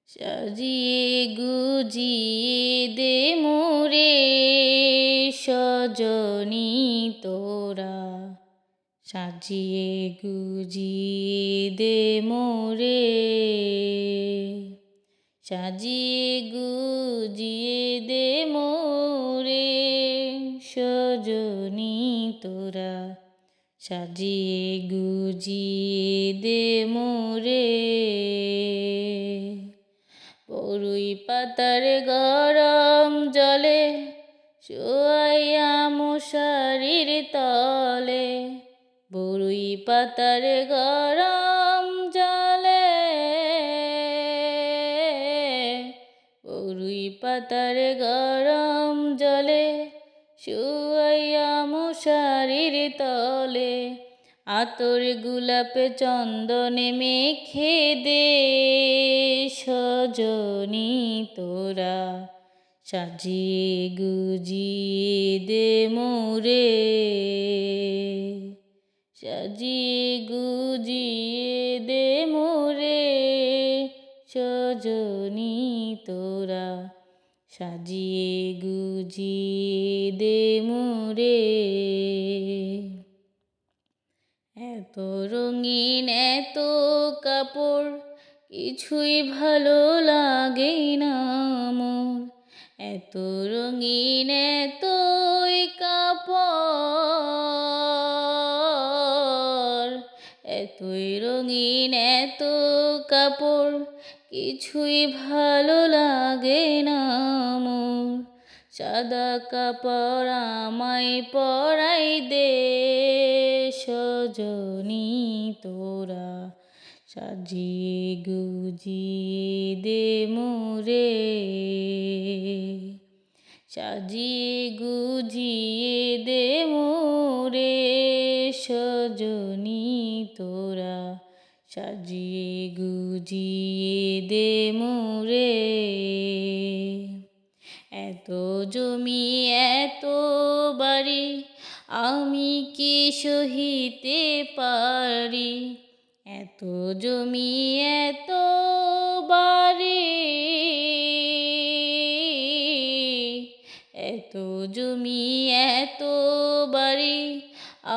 সাজিয়ে গুজিয়ে দে মোরে সজনী তোরা, সাজিয়ে গুজিয়ে দে মোরে, সাজিয়ে গুজিয়ে দে মোরে সজনী তোরা, সাজিয়ে গুজিয়ে দে মোরে। বরুই পাতার গরম জলে শোয়াইয়া মশারির তলে, বরুই পাতার গরম জলে, বরুই পাতার গরম জলে শোয়াইয়া মশারির তলে, আতর গোলাপ চন্দনে মেখে দে সজনী তোরা, সাজিয়ে গুজিয়ে দে মোরে, সাজিয়ে গুজিয়ে দে মোরে সজনী তোরা, সাজিয়ে গুজিয়ে দে মোরে। এত রঙিন এত কাপড় কিছুই ভালো লাগে না মোর, এত রঙিন এত কাপড়, এতই রঙিন এত কাপড় কিছুই ভালো লাগে না মোর, সাদা কাপড় আমায় পরাই দে সজনী তোরা, সাজিয়ে গুজিয়ে দে মোরে, সাজিয়ে গুজিয়ে দে মোরে সজনী তোরা, সাজিয়ে গুজিয়ে দে মোরে। এত জমি এত বাড়ি আমি কি সহিতে পারি, এত জমি এত বাড়ি, এত জমি এত বাড়ি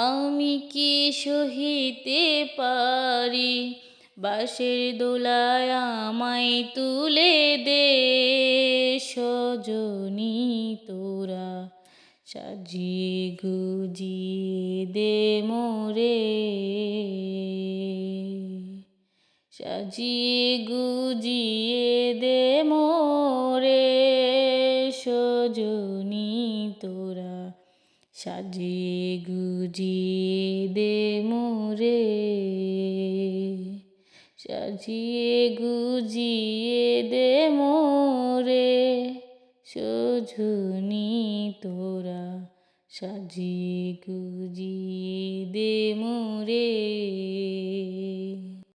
আমি কি সহিতে পারি, বাঁশের দোলায় আমায় তুলে দে সজনী তোরা, সাজিয়ে গুজিয়ে দে মোরে, সাজিয়ে গুজিয়ে দে মোরে সজনী তোরা, সাজিয়ে গুজিয়ে দে মোরে, সাজিয়ে গুজিয়ে দে মোরে সজনী তোরা, সাজিয়ে গুজিয়ে দে মোরে।